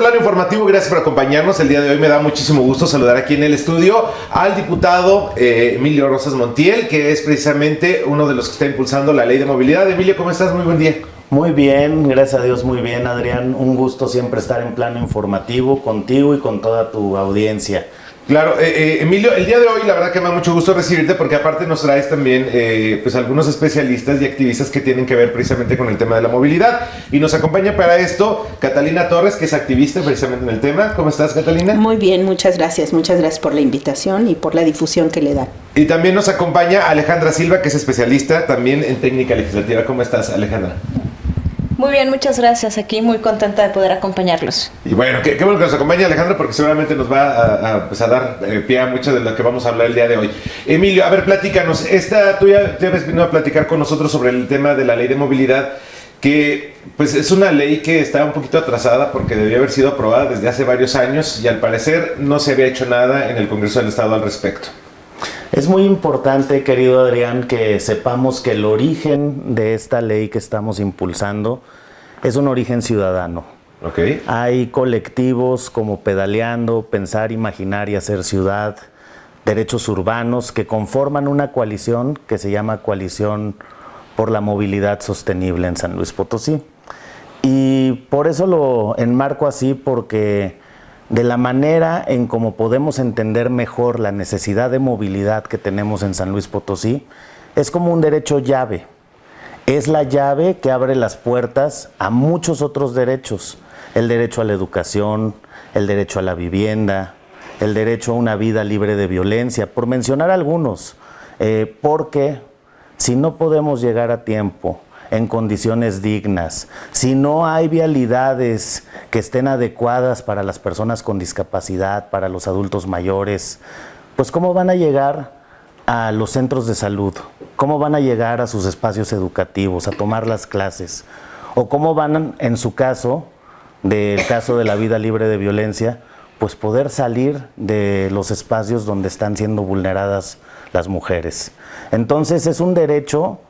Plano Informativo, gracias por acompañarnos. El día de hoy me da muchísimo gusto saludar aquí en el estudio al diputado Emilio Rosas Montiel, que es precisamente uno de los que está impulsando la ley de movilidad. Emilio, ¿cómo estás? Muy buen día. Muy bien, gracias a Dios, muy bien, Adrián. Un gusto siempre estar en Plano Informativo contigo y con toda tu audiencia. Claro, Emilio, el día de hoy la verdad que me da mucho gusto recibirte porque aparte nos traes también pues algunos especialistas y activistas que tienen que ver precisamente con el tema de la movilidad, y nos acompaña para esto Catalina Torres, que es activista precisamente en el tema. ¿Cómo estás, Catalina? Muy bien, muchas gracias por la invitación y por la difusión que le dan. Y también nos acompaña Alejandra Silva, que es especialista también en técnica legislativa. ¿Cómo estás, Alejandra? Muy bien, muchas gracias. Aquí muy contenta de poder acompañarlos. Y bueno, qué bueno que nos acompañe Alejandra, porque seguramente nos va a dar pie a mucho de lo que vamos a hablar el día de hoy. Emilio, a ver, platícanos. Tú ya te habías venido a platicar con nosotros sobre el tema de la ley de movilidad, que pues es una ley que está un poquito atrasada porque debió haber sido aprobada desde hace varios años y al parecer no se había hecho nada en el Congreso del Estado al respecto. Es muy importante, querido Adrián, que sepamos que el origen de esta ley que estamos impulsando es un origen ciudadano. Okay. Hay colectivos como Pedaleando, Pensar, Imaginar y Hacer Ciudad, Derechos Urbanos, que conforman una coalición que se llama Coalición por la Movilidad Sostenible en San Luis Potosí. Y por eso lo enmarco así, porque de la manera en cómo podemos entender mejor la necesidad de movilidad que tenemos en San Luis Potosí, es como un derecho llave. Es la llave que abre las puertas a muchos otros derechos. El derecho a la educación, el derecho a la vivienda, el derecho a una vida libre de violencia, por mencionar algunos. Porque si no podemos llegar a tiempo, en condiciones dignas, si no hay vialidades que estén adecuadas para las personas con discapacidad, para los adultos mayores, pues ¿cómo van a llegar a los centros de salud? ¿Cómo van a llegar a sus espacios educativos, a tomar las clases? ¿O cómo van, en su caso, del caso de la vida libre de violencia, pues poder salir de los espacios donde están siendo vulneradas las mujeres? Entonces es un derecho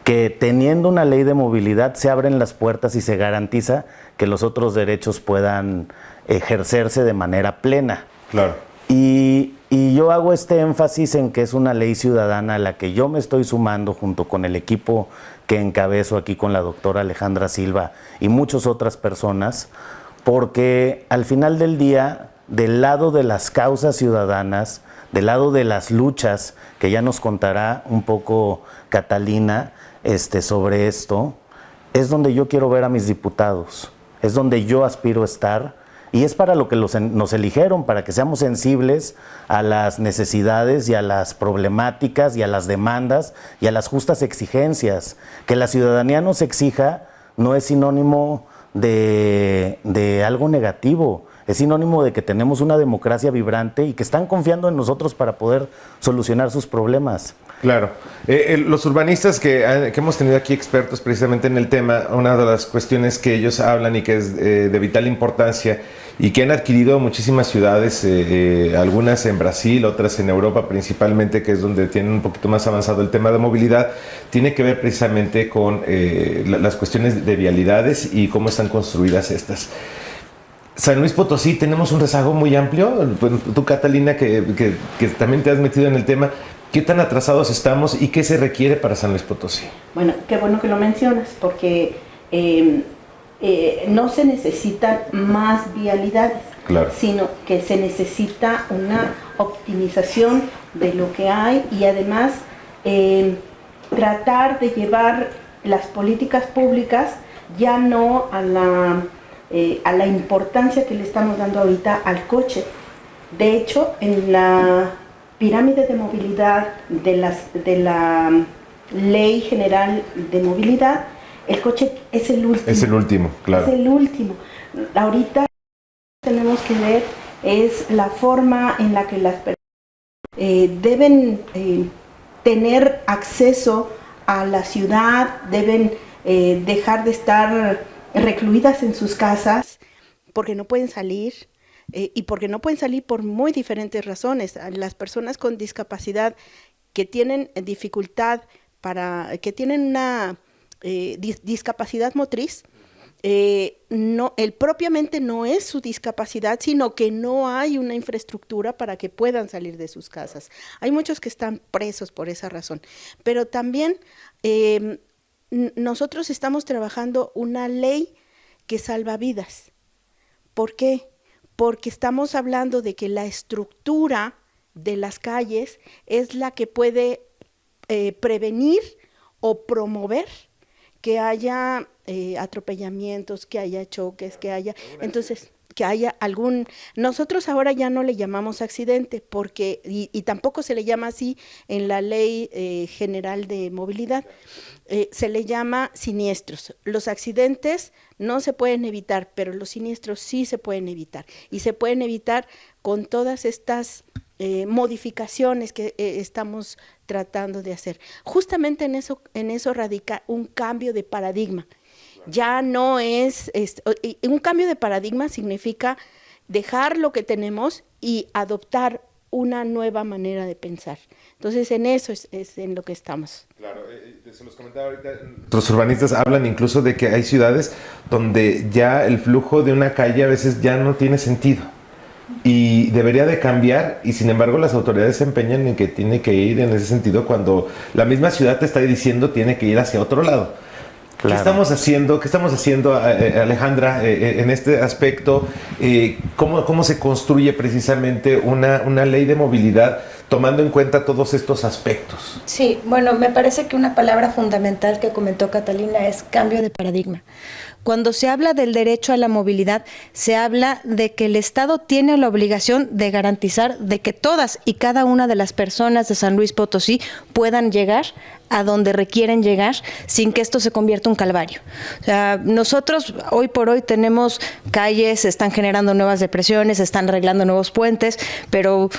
que, teniendo una ley de movilidad, se abren las puertas y se garantiza que los otros derechos puedan ejercerse de manera plena. Claro. Y yo hago este énfasis en que es una ley ciudadana a la que yo me estoy sumando junto con el equipo que encabezo aquí con la doctora Alejandra Silva y muchas otras personas, porque al final del día, del lado de las causas ciudadanas, del lado de las luchas, que ya nos contará un poco Catalina sobre esto, es donde yo quiero ver a mis diputados, es donde yo aspiro a estar, y es para lo que nos eligieron, para que seamos sensibles a las necesidades y a las problemáticas y a las demandas y a las justas exigencias. Que la ciudadanía nos exija no es sinónimo de algo negativo, es sinónimo de que tenemos una democracia vibrante y que están confiando en nosotros para poder solucionar sus problemas. Claro. Los urbanistas que hemos tenido aquí expertos precisamente en el tema, una de las cuestiones que ellos hablan y que es de vital importancia y que han adquirido muchísimas ciudades, algunas en Brasil, otras en Europa principalmente, que es donde tienen un poquito más avanzado el tema de movilidad, tiene que ver precisamente con las cuestiones de vialidades y cómo están construidas estas. San Luis Potosí tenemos un rezago muy amplio. Tú, Catalina, que también te has metido en el tema, ¿qué tan atrasados estamos y qué se requiere para San Luis Potosí? Bueno, qué bueno que lo mencionas, porque no se necesitan más vialidades, claro, sino que se necesita una optimización de lo que hay y además tratar de llevar las políticas públicas ya no a la importancia que le estamos dando ahorita al coche. De hecho, en la pirámide de movilidad de la Ley General de Movilidad, el coche es el último. Es el último, claro. Es el último. Ahorita tenemos que ver es la forma en la que las personas deben tener acceso a la ciudad, deben dejar de estar recluidas en sus casas porque no pueden salir y porque no pueden salir por muy diferentes razones. Las personas con discapacidad que tienen dificultad que tienen una discapacidad motriz, él propiamente no es su discapacidad, sino que no hay una infraestructura para que puedan salir de sus casas. Hay muchos que están presos por esa razón, pero también nosotros estamos trabajando una ley que salva vidas. ¿Por qué? Porque estamos hablando de que la estructura de las calles es la que puede prevenir o promover que haya atropellamientos, que haya choques, que haya nosotros ahora ya no le llamamos accidente porque, y tampoco se le llama así en la ley general de movilidad, se le llama siniestros. Los accidentes no se pueden evitar, pero los siniestros sí se pueden evitar, y se pueden evitar con todas estas modificaciones que estamos tratando de hacer. Justamente en eso radica un cambio de paradigma. Ya no es, un cambio de paradigma significa dejar lo que tenemos y adoptar una nueva manera de pensar. Entonces, en eso es en lo que estamos. Claro, se los comentaba ahorita, los urbanistas hablan incluso de que hay ciudades donde ya el flujo de una calle a veces ya no tiene sentido y debería de cambiar, y sin embargo las autoridades se empeñan en que tiene que ir en ese sentido cuando la misma ciudad te está diciendo tiene que ir hacia otro lado. Claro. ¿Qué estamos haciendo, Alejandra, en este aspecto? ¿Cómo se construye precisamente una ley de movilidad tomando en cuenta todos estos aspectos? Sí, bueno, me parece que una palabra fundamental que comentó Catalina es cambio de paradigma. Cuando se habla del derecho a la movilidad, se habla de que el Estado tiene la obligación de garantizar de que todas y cada una de las personas de San Luis Potosí puedan llegar a donde requieren llegar sin que esto se convierta en un calvario. O sea, nosotros hoy por hoy tenemos calles, se están generando nuevas depresiones, se están arreglando nuevos puentes, pero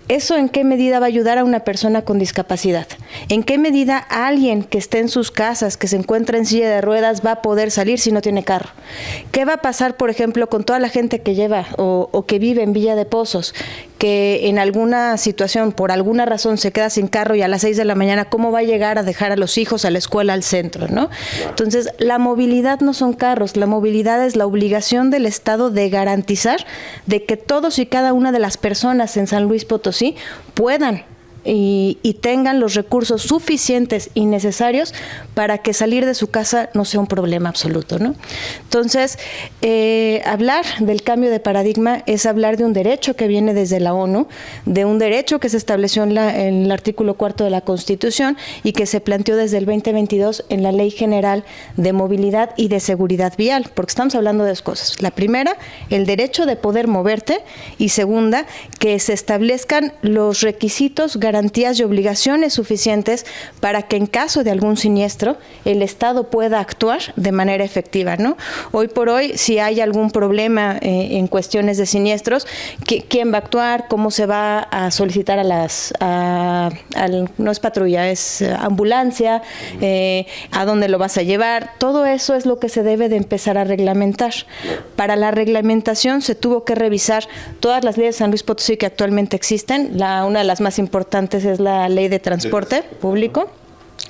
¿eso en qué medida va a ayudar a una persona con discapacidad? ¿En qué medida alguien que esté en sus casas, que se encuentra en silla de ruedas, va a poder salir si no tiene carro? ¿Qué va a pasar, por ejemplo, con toda la gente que lleva o que vive en Villa de Pozos, que en alguna situación, por alguna razón, se queda sin carro y a las 6 de la mañana, ¿cómo va a llegar a dejar a los hijos a la escuela, al centro, ¿no? Entonces, la movilidad no son carros, la movilidad es la obligación del Estado de garantizar de que todos y cada una de las personas en San Luis Potosí puedan y tengan los recursos suficientes y necesarios para que salir de su casa no sea un problema absoluto, ¿no? Entonces, hablar del cambio de paradigma es hablar de un derecho que viene desde la ONU, de un derecho que se estableció en el artículo 4 de la Constitución y que se planteó desde el 2022 en la Ley General de Movilidad y de Seguridad Vial, porque estamos hablando de dos cosas. La primera, el derecho de poder moverte, y segunda, que se establezcan los requisitos, garantías y obligaciones suficientes para que en caso de algún siniestro el Estado pueda actuar de manera efectiva, ¿no? Hoy por hoy, si hay algún problema en cuestiones de siniestros, ¿quién va a actuar? ¿Cómo se va a solicitar no es patrulla, es ambulancia? ¿A dónde lo vas a llevar? Todo eso es lo que se debe de empezar a reglamentar. Para la reglamentación se tuvo que revisar todas las leyes de San Luis Potosí que actualmente existen. Una de las más importantes es la Ley de Transporte Público.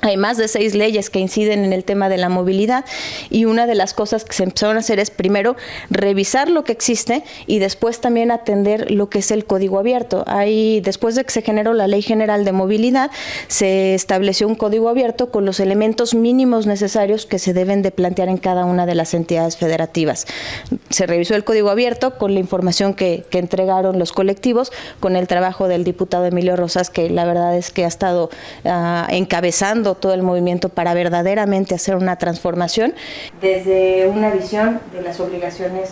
Hay más de 6 leyes que inciden en el tema de la movilidad, y una de las cosas que se empezaron a hacer es primero revisar lo que existe y después también atender lo que es el código abierto. Después de que se generó la Ley General de Movilidad, se estableció un código abierto con los elementos mínimos necesarios que se deben de plantear en cada una de las entidades federativas. Se revisó el código abierto con la información que entregaron los colectivos, con el trabajo del diputado Emilio Rosas, que la verdad es que ha estado encabezando todo el movimiento para verdaderamente hacer una transformación desde una visión de las obligaciones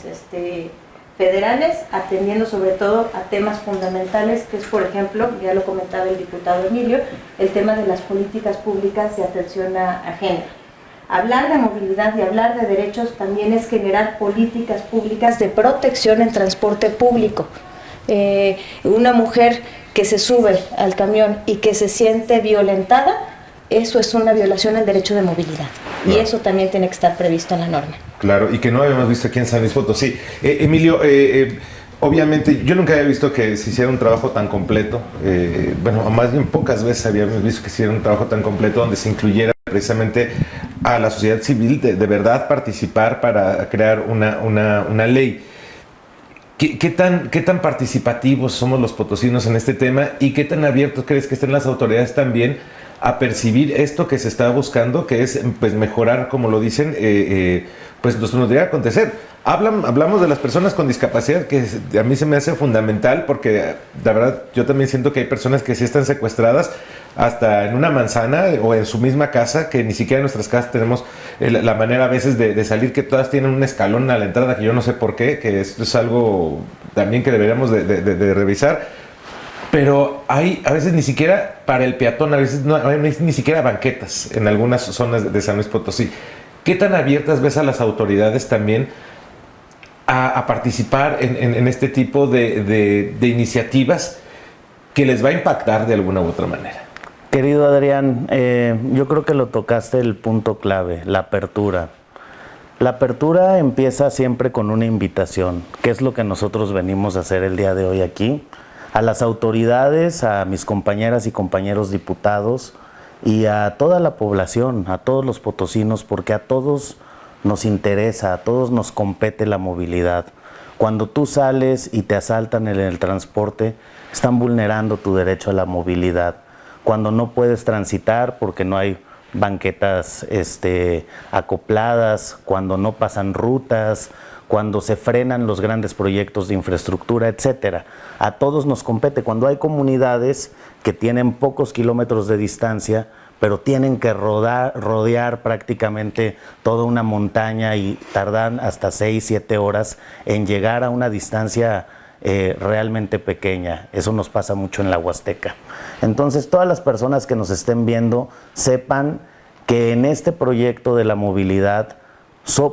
federales, atendiendo sobre todo a temas fundamentales, que es, por ejemplo, ya lo comentaba el diputado Emilio, el tema de las políticas públicas de atención a género. Hablar de movilidad y hablar de derechos también es generar políticas públicas de protección en transporte público. Una mujer que se sube al camión y que se siente violentada, eso es una violación al derecho de movilidad. Claro. Y eso también tiene que estar previsto en la norma. Claro, y que no habíamos visto aquí en San Luis Potosí. Emilio, obviamente yo nunca había visto que se hiciera un trabajo tan completo. Bueno, más bien pocas veces habíamos visto que se hiciera un trabajo tan completo donde se incluyera precisamente a la sociedad civil de verdad participar para crear una ley. ¿Qué tan participativos somos los potosinos en este tema y qué tan abiertos crees que estén las autoridades también a percibir esto que se está buscando, que es pues mejorar, como lo dicen, pues nos podría acontecer? Hablamos de las personas con discapacidad, que a mí se me hace fundamental, porque la verdad yo también siento que hay personas que sí están secuestradas hasta en una manzana o en su misma casa, que ni siquiera en nuestras casas tenemos la manera a veces de salir, que todas tienen un escalón a la entrada, que yo no sé por qué, que esto es algo también que deberíamos de revisar. Pero hay a veces ni siquiera para el peatón, a veces no hay ni siquiera banquetas en algunas zonas de San Luis Potosí. ¿Qué tan abiertas ves a las autoridades también a participar en este tipo de iniciativas que les va a impactar de alguna u otra manera? Querido Adrián, yo creo que lo tocaste el punto clave, la apertura. La apertura empieza siempre con una invitación, que es lo que nosotros venimos a hacer el día de hoy aquí, a las autoridades, a mis compañeras y compañeros diputados y a toda la población, a todos los potosinos, porque a todos nos interesa, a todos nos compete la movilidad. Cuando tú sales y te asaltan en el transporte, están vulnerando tu derecho a la movilidad. Cuando no puedes transitar porque no hay banquetas acopladas, cuando no pasan rutas, cuando se frenan los grandes proyectos de infraestructura, etcétera. A todos nos compete. Cuando hay comunidades que tienen pocos kilómetros de distancia, pero tienen que rodear prácticamente toda una montaña y tardan hasta 6, 7 horas en llegar a una distancia realmente pequeña. Eso nos pasa mucho en la Huasteca. Entonces, todas las personas que nos estén viendo sepan que en este proyecto de la movilidad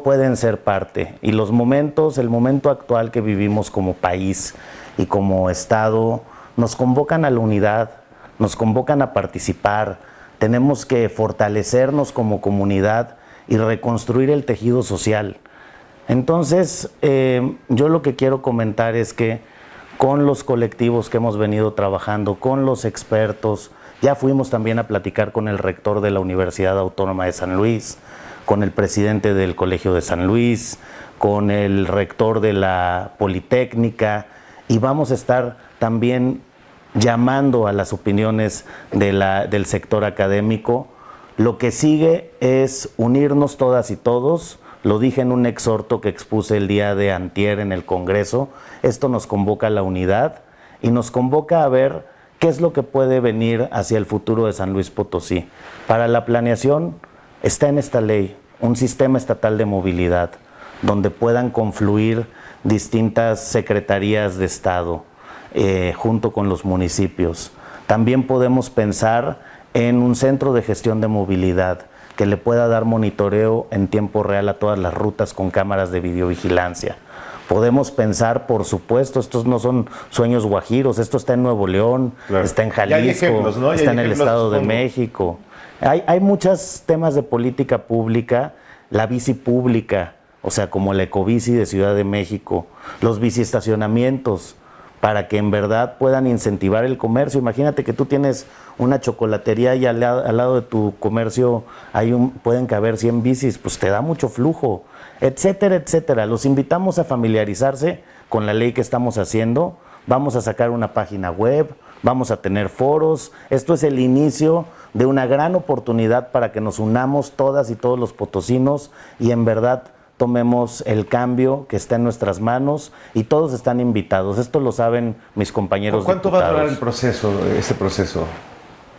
pueden ser parte. Y el momento actual que vivimos como país y como Estado, nos convocan a la unidad, nos convocan a participar. Tenemos que fortalecernos como comunidad y reconstruir el tejido social. Entonces, yo lo que quiero comentar es que con los colectivos que hemos venido trabajando, con los expertos, ya fuimos también a platicar con el rector de la Universidad Autónoma de San Luis, con el presidente del Colegio de San Luis, con el rector de la Politécnica, y vamos a estar también llamando a las opiniones del sector académico. Lo que sigue es unirnos todas y todos. Lo dije en un exhorto que expuse el día de antier en el Congreso. Esto nos convoca a la unidad y nos convoca a ver qué es lo que puede venir hacia el futuro de San Luis Potosí. Para la planeación está en esta ley un sistema estatal de movilidad donde puedan confluir distintas secretarías de Estado junto con los municipios. También podemos pensar en un centro de gestión de movilidad que le pueda dar monitoreo en tiempo real a todas las rutas con cámaras de videovigilancia. Podemos pensar, por supuesto, estos no son sueños guajiros, esto está en Nuevo León, claro, está en Jalisco, ejemplos, ¿no? Está en el Estado de México. Hay muchos temas de política pública, la bici pública, o sea, como la ecobici de Ciudad de México, los biciestacionamientos, para que en verdad puedan incentivar el comercio. Imagínate que tú tienes una chocolatería y al lado de tu comercio pueden caber 100 bicis, pues te da mucho flujo, etcétera, etcétera. Los invitamos a familiarizarse con la ley que estamos haciendo. Vamos a sacar una página web, vamos a tener foros. Esto es el inicio de una gran oportunidad para que nos unamos todas y todos los potosinos y en verdad tomemos el cambio que está en nuestras manos y todos están invitados. Esto lo saben mis compañeros diputados. ¿Cuánto va a durar este proceso,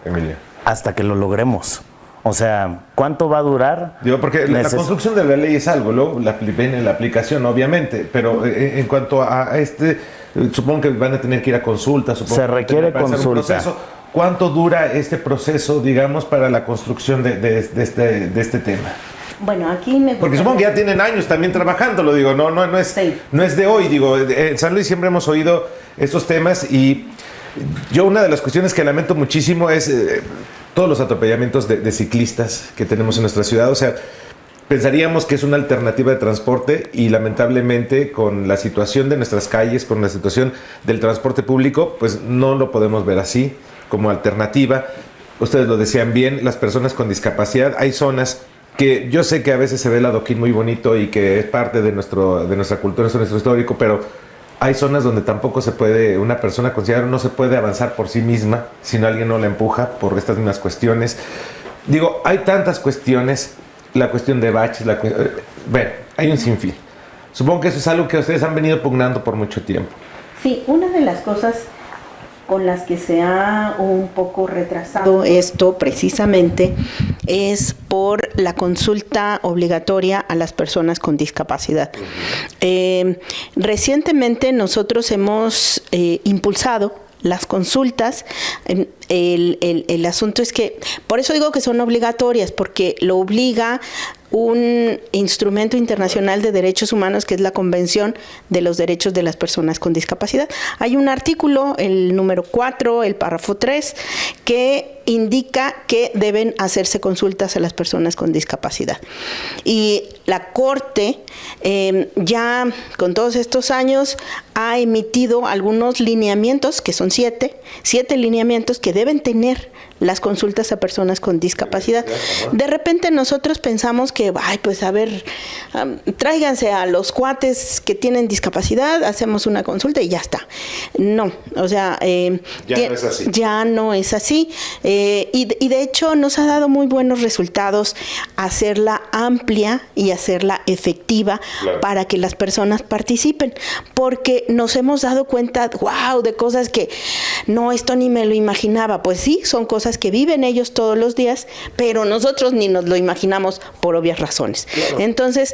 Emilia? Hasta que lo logremos. O sea, ¿cuánto va a durar? Digo, porque la construcción de la ley es algo, luego viene la aplicación, obviamente, pero en cuanto a supongo que van a tener que ir a consulta, se requiere consulta. ¿Cuánto dura este proceso, digamos, para la construcción de este tema? Bueno, aquí me... Porque supongo que ya tienen años también trabajando, lo digo, no es de hoy, digo, en San Luis siempre hemos oído estos temas y yo una de las cuestiones que lamento muchísimo es todos los atropellamientos de ciclistas que tenemos en nuestra ciudad. O sea, pensaríamos que es una alternativa de transporte y lamentablemente con la situación de nuestras calles, con la situación del transporte público, pues no lo podemos ver así como alternativa. Ustedes lo decían bien, las personas con discapacidad, hay zonas que yo sé que a veces se ve el adoquín muy bonito y que es parte de nuestra cultura, es nuestro histórico, pero hay zonas donde tampoco se puede, una persona considera no se puede avanzar por sí misma, si no alguien no la empuja por estas mismas cuestiones. Digo, hay tantas cuestiones, la cuestión de baches, bueno, hay un sinfín. Supongo que eso es algo que ustedes han venido pugnando por mucho tiempo. Sí, una de las cosas con las que se ha un poco retrasado esto precisamente es por la consulta obligatoria a las personas con discapacidad. Recientemente nosotros hemos impulsado las consultas. El asunto es que, por eso digo que son obligatorias, porque lo obliga un instrumento internacional de derechos humanos que es la Convención de los Derechos de las Personas con Discapacidad. Hay un artículo, el número 4, el párrafo 3, que indica que deben hacerse consultas a las personas con discapacidad. Y la Corte ya con todos estos años ha emitido algunos lineamientos, que son 7 lineamientos que deben tener las consultas a personas con discapacidad. De repente nosotros pensamos que, ay, pues a ver, tráiganse a los cuates que tienen discapacidad, hacemos una consulta y ya está. No, o sea, ya no es así. Ya no es así. Y de hecho nos ha dado muy buenos resultados hacerla amplia y hacerla efectiva, claro, para que las personas participen, porque nos hemos dado cuenta, wow, de cosas que no, esto ni me lo imaginaba. Pues sí, son cosas que viven ellos todos los días, pero nosotros ni nos lo imaginamos por obvias razones. Claro. Entonces,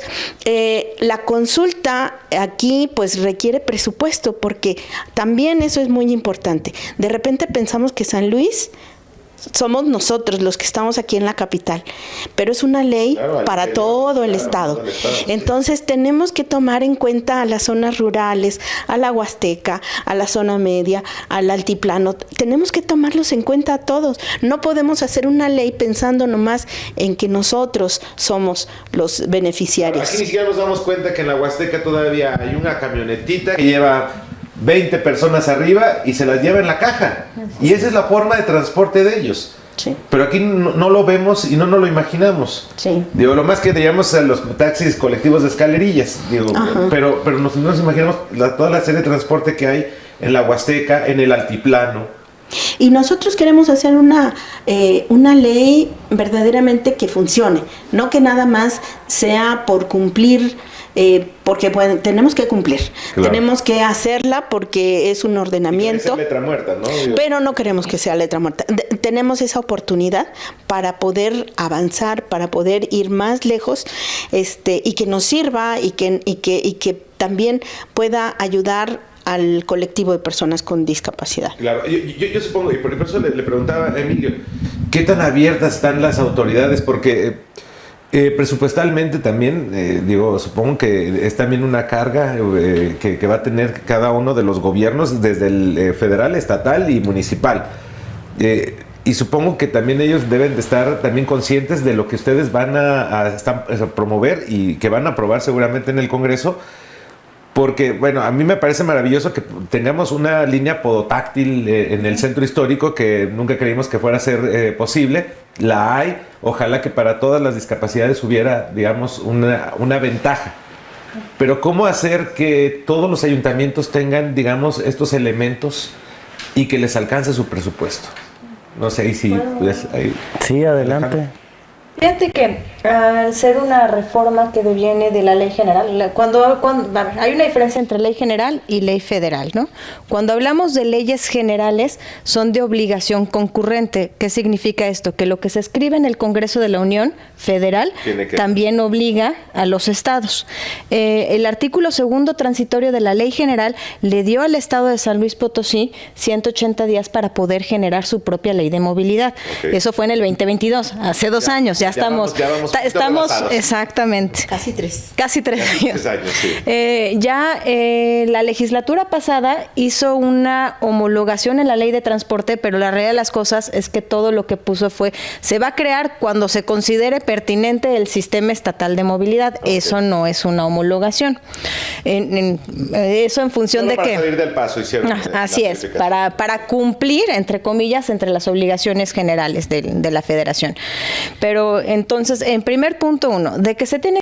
la consulta aquí pues requiere presupuesto, porque también eso es muy importante. De repente pensamos que San Luis somos nosotros los que estamos aquí en la capital, pero es una ley, claro, para todo el estado. Entonces tenemos que tomar en cuenta a las zonas rurales, a la Huasteca, a la zona media, al altiplano. Tenemos que tomarlos en cuenta a todos. No podemos hacer una ley pensando nomás en que nosotros somos los beneficiarios. Aquí ni siquiera nos damos cuenta que en la Huasteca todavía hay una camionetita que lleva 20 personas arriba y se las lleva en la caja. Y esa es la forma de transporte de ellos. Sí. Pero aquí no lo vemos y no nos lo imaginamos. Sí. Digo, lo más que llamamos a los taxis colectivos de escalerillas. Digo, pero nos imaginamos toda la serie de transporte que hay en la Huasteca, en el altiplano. Y nosotros queremos hacer una ley verdaderamente que funcione, no que nada más sea por cumplir, porque bueno, tenemos que cumplir, claro, tenemos que hacerla porque es un ordenamiento. Y que letra muerta, ¿no? Pero no queremos que sea letra muerta. Tenemos esa oportunidad para poder avanzar, para poder ir más lejos, y que nos sirva y que también pueda ayudar al colectivo de personas con discapacidad. Claro, yo supongo, y por eso le preguntaba a Emilio, ¿qué tan abiertas están las autoridades? Porque presupuestalmente también, supongo que es también una carga que va a tener cada uno de los gobiernos, desde el federal, estatal y municipal. Y supongo que también ellos deben de estar también conscientes de lo que ustedes van a promover y que van a aprobar seguramente en el Congreso. Porque, bueno, a mí me parece maravilloso que tengamos una línea podotáctil en el centro histórico que nunca creímos que fuera a ser posible. La hay. Ojalá que para todas las discapacidades hubiera, digamos, una ventaja. Pero ¿cómo hacer que todos los ayuntamientos tengan, digamos, estos elementos y que les alcance su presupuesto? No sé, ahí sí. Sí, adelante. Fíjate que al ser una reforma que deviene de la ley general, hay una diferencia entre ley general y ley federal, ¿no? Cuando hablamos de leyes generales, son de obligación concurrente. ¿Qué significa esto? Que lo que se escribe en el Congreso de la Unión Federal también obliga a los estados. El artículo 2º transitorio de la ley general le dio al estado de San Luis Potosí 180 días para poder generar su propia ley de movilidad. Okay. Eso fue en el 2022, hace 2 años. Ya estamos exactamente. Casi 3 años. Sí. La legislatura pasada hizo una homologación en la ley de transporte, pero la realidad de las cosas es que todo lo que puso se va a crear cuando se considere pertinente el sistema estatal de movilidad. Okay. Eso no es una homologación. Eso en función de que... Para salir del paso hicieron. Así es, para cumplir, entre comillas, entre las obligaciones generales de la federación. Pero entonces, en primer punto uno, de que se tiene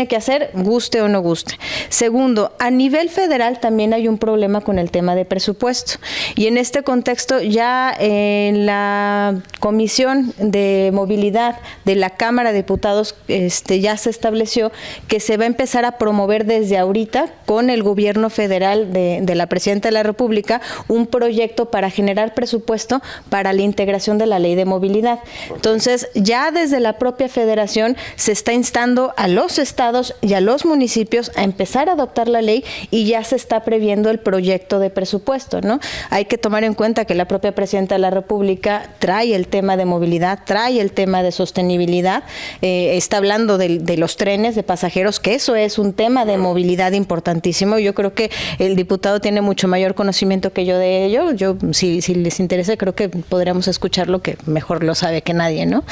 que hacer, guste o no guste. Segundo, a nivel federal también hay un problema con el tema de presupuesto. Y en este contexto, ya en la Comisión de Movilidad de la Cámara de Diputados ya se estableció que se va a empezar a promover desde ahorita con el gobierno federal de la Presidenta de la República un proyecto para generar presupuesto para la integración de la Ley de Movilidad. Entonces, ya desde la propia Federación se está instando a los estados y a los municipios a empezar a adoptar la ley y ya se está previendo el proyecto de presupuesto, ¿no? Hay que tomar en cuenta que la propia Presidenta de la República trae el tema de movilidad, trae el tema de sostenibilidad, está hablando de los trenes de pasajeros, que eso es un tema de movilidad importantísimo. Yo creo que el diputado tiene mucho mayor conocimiento que yo de ello. Yo, si les interesa, creo que podríamos escucharlo, que mejor lo sabe que nadie, ¿no?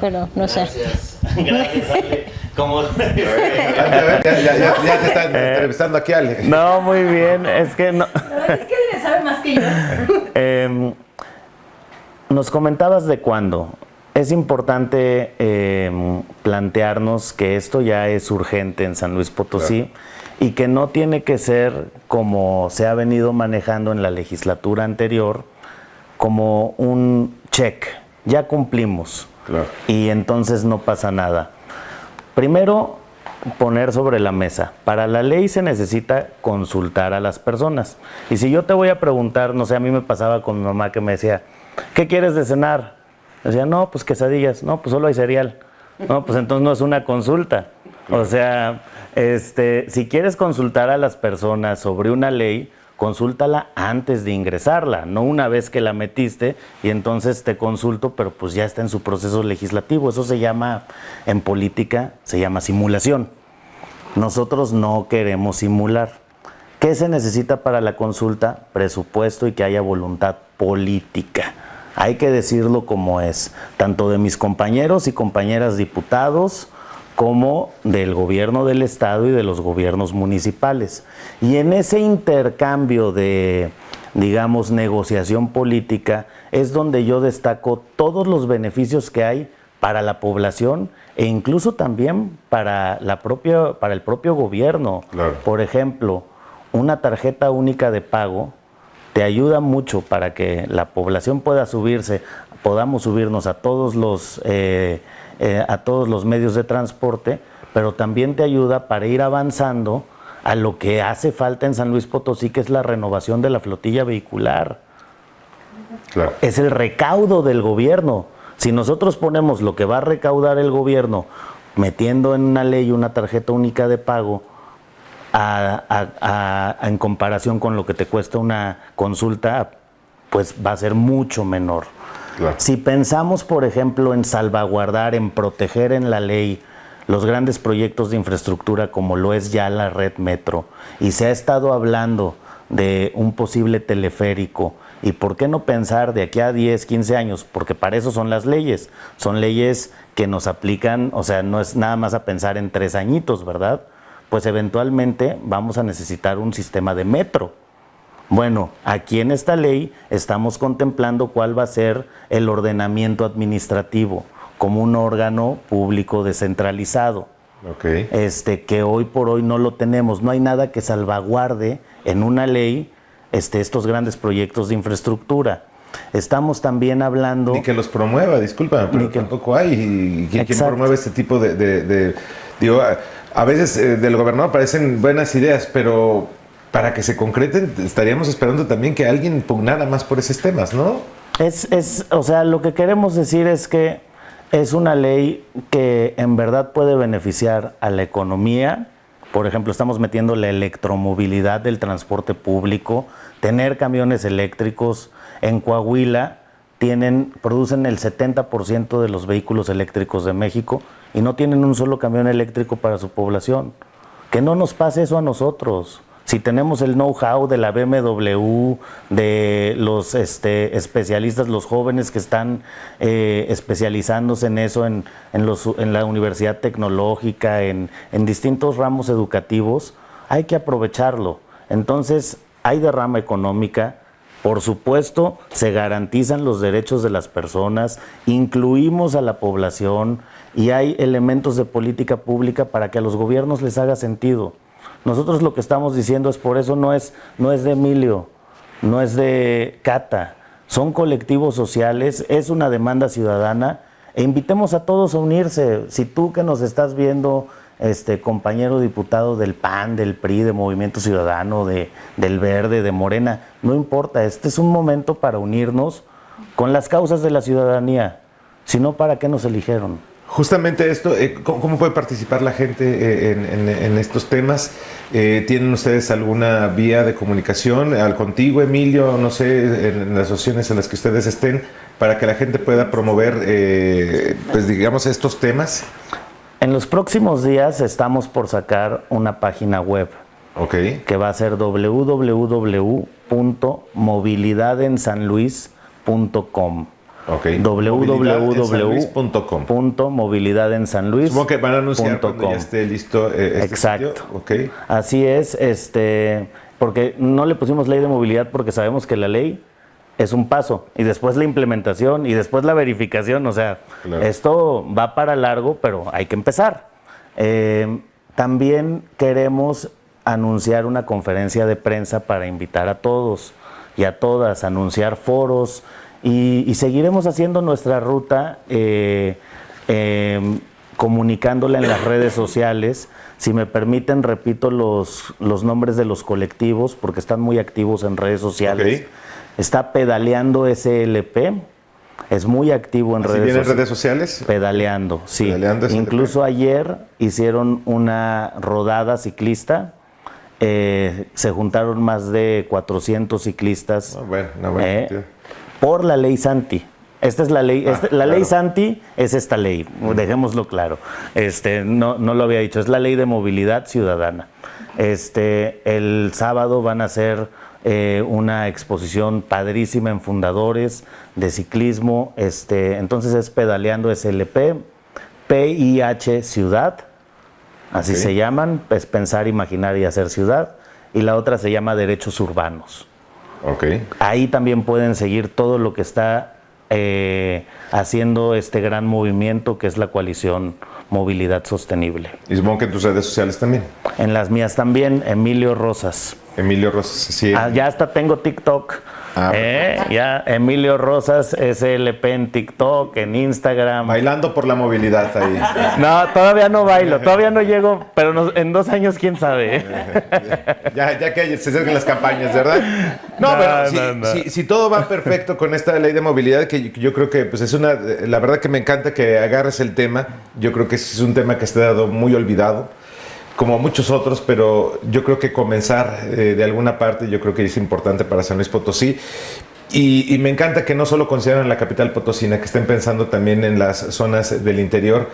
Pero no sé. Gracias, Ale. Como... ya te están entrevistando aquí, Ale. No, muy bien. Es que no. No, es que él sabe más que yo. Nos comentabas de cuándo. Es importante plantearnos que esto ya es urgente en San Luis Potosí, claro, y que no tiene que ser como se ha venido manejando en la legislatura anterior, como un check. Ya cumplimos. Claro. Y entonces no pasa nada. Primero, poner sobre la mesa. Para la ley se necesita consultar a las personas. Y si yo te voy a preguntar, no sé, a mí me pasaba con mi mamá que me decía, ¿qué quieres de cenar? Decía, no, pues quesadillas. No, pues solo hay cereal. No, pues entonces no es una consulta. O sea, si quieres consultar a las personas sobre una ley, consúltala antes de ingresarla, no una vez que la metiste y entonces te consulto, pero pues ya está en su proceso legislativo. Eso se llama, en política, se llama simulación. Nosotros no queremos simular. ¿Qué se necesita para la consulta? Presupuesto y que haya voluntad política. Hay que decirlo como es, tanto de mis compañeros y compañeras diputados, como del gobierno del estado y de los gobiernos municipales. Y en ese intercambio de, digamos, negociación política, es donde yo destaco todos los beneficios que hay para la población e incluso también para el propio gobierno. Claro. Por ejemplo, una tarjeta única de pago te ayuda mucho para que la población podamos subirnos a todos los medios de transporte, pero también te ayuda para ir avanzando a lo que hace falta en San Luis Potosí, que es la renovación de la flotilla vehicular. Claro. Es el recaudo del gobierno. Si nosotros ponemos lo que va a recaudar el gobierno metiendo en una ley una tarjeta única de pago en comparación con lo que te cuesta una consulta, pues va a ser mucho menor. Claro. Si pensamos, por ejemplo, en salvaguardar, en proteger en la ley los grandes proyectos de infraestructura como lo es ya la red metro, y se ha estado hablando de un posible teleférico, y por qué no pensar de aquí a 10, 15 años, porque para eso son las leyes, son leyes que nos aplican, o sea, no es nada más a pensar en 3 añitos, ¿verdad? Pues eventualmente vamos a necesitar un sistema de metro. Bueno, aquí en esta ley estamos contemplando cuál va a ser el ordenamiento administrativo como un órgano público descentralizado. Okay. Que hoy por hoy no lo tenemos. No hay nada que salvaguarde en una ley estos grandes proyectos de infraestructura. Estamos también hablando... Ni que los promueva, discúlpame, pero tampoco hay. ¿Y quién promueve este tipo de digo, a veces del gobernador parecen buenas ideas, pero para que se concreten estaríamos esperando también que alguien pugnara más por esos temas, ¿no? O sea, lo que queremos decir es que es una ley que en verdad puede beneficiar a la economía. Por ejemplo, estamos metiendo la electromovilidad del transporte público, tener camiones eléctricos. En Coahuila producen el 70% de los vehículos eléctricos de México y no tienen un solo camión eléctrico para su población. Que no nos pase eso a nosotros. Si tenemos el know-how de la BMW, de los especialistas, los jóvenes que están especializándose en eso, en la Universidad Tecnológica, en distintos ramos educativos, hay que aprovecharlo. Entonces, hay derrama económica, Por supuesto, se garantizan los derechos de las personas, incluimos a la población y hay elementos de política pública para que a los gobiernos les haga sentido. Nosotros lo que estamos diciendo es, por eso no es de Emilio, no es de Cata, son colectivos sociales, es una demanda ciudadana e invitemos a todos a unirse. Si tú que nos estás viendo, compañero diputado del PAN, del PRI, de Movimiento Ciudadano, del Verde, de Morena, no importa, este es un momento para unirnos con las causas de la ciudadanía, si no, ¿para qué nos eligieron? Justamente esto, ¿cómo puede participar la gente en estos temas? ¿Tienen ustedes alguna vía de comunicación contigo, Emilio, no sé, en las asociaciones en las que ustedes estén, para que la gente pueda promover, pues digamos, estos temas? En los próximos días estamos por sacar una página web, que va a ser www.movilidadensanluis.com. www.movilidadensanluis.com. Supongo que van a anunciar cuando ya esté listo Exacto. Sitio. Así es, porque no le pusimos ley de movilidad porque sabemos que la ley es un paso y después la implementación y después la verificación, o sea, claro, esto va para largo, pero hay que empezar. También queremos anunciar una conferencia de prensa para invitar a todos y a todas, anunciar foros y seguiremos haciendo nuestra ruta, comunicándola en las redes sociales. Si me permiten, repito los nombres de los colectivos porque están muy activos en redes sociales. Está Pedaleando SLP, es muy activo en redes sociales. Pedaleando, sí. Pedaleando SLP. Incluso ayer hicieron una rodada ciclista, se juntaron más de 400 ciclistas por la ley Santi. Esta es la ley, la ley Santi es esta ley, dejémoslo claro. No lo había dicho, es la ley de movilidad ciudadana. El sábado van a hacer una exposición padrísima en Fundadores de ciclismo, entonces es Pedaleando SLP, PIH Ciudad, así se llaman, es Pensar, Imaginar y Hacer Ciudad, y la otra se llama Derechos Urbanos. Ahí también pueden seguir todo lo que está haciendo este gran movimiento que es la coalición Movilidad Sostenible. Y supongo que en tus redes sociales también. En las mías también, Emilio Rosas. Emilio Rosas, sí. Ya hasta tengo TikTok. Ya Emilio Rosas SLP en TikTok, en Instagram. Bailando por la movilidad ahí. No, todavía no bailo, todavía no llego, pero en 2 años quién sabe. Ya que se acerquen las campañas, ¿verdad? Si todo va perfecto con esta ley de movilidad, que yo creo que pues la verdad que me encanta que agarres el tema. Yo creo que es un tema que se ha dado muy olvidado, como muchos otros, pero yo creo que comenzar de alguna parte, yo creo que es importante para San Luis Potosí. Y me encanta que no solo consideran la capital potosina, que estén pensando también en las zonas del interior,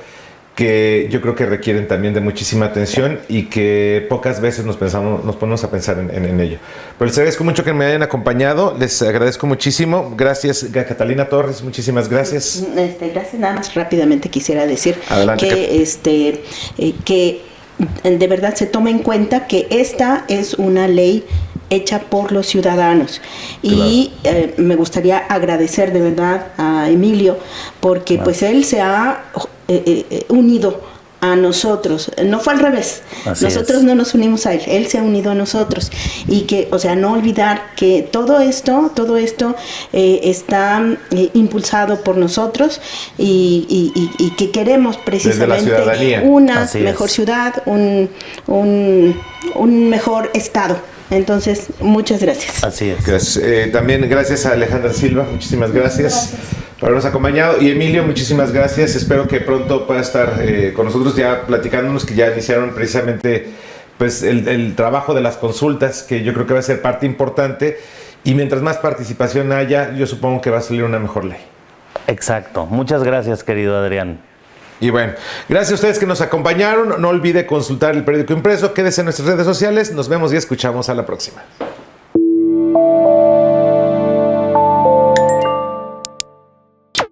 que yo creo que requieren también de muchísima atención y que pocas veces nos ponemos a pensar en ello. Pero les agradezco mucho que me hayan acompañado, les agradezco muchísimo. Gracias, Catalina Torres, muchísimas gracias. Gracias, nada más rápidamente quisiera decir Adelante, que de verdad se toma en cuenta que esta es una ley hecha por los ciudadanos. Y me gustaría agradecer de verdad a Emilio porque pues él se ha unido a nosotros, no fue al revés. Nosotros no nos unimos a él se ha unido a nosotros, y que, o sea, no olvidar que todo esto está impulsado por nosotros y que queremos precisamente una mejor ciudad, un mejor estado. Entonces, muchas gracias. Así es. Gracias. También gracias a Alejandra Silva, muchísimas gracias por habernos acompañado. Y Emilio, muchísimas gracias. Espero que pronto pueda estar con nosotros ya platicándonos, que ya iniciaron precisamente pues el trabajo de las consultas, que yo creo que va a ser parte importante. Y mientras más participación haya, yo supongo que va a salir una mejor ley. Exacto. Muchas gracias, querido Adrián. Y bueno, gracias a ustedes que nos acompañaron. No olvide consultar el periódico impreso. Quédese en nuestras redes sociales. Nos vemos y escuchamos a la próxima.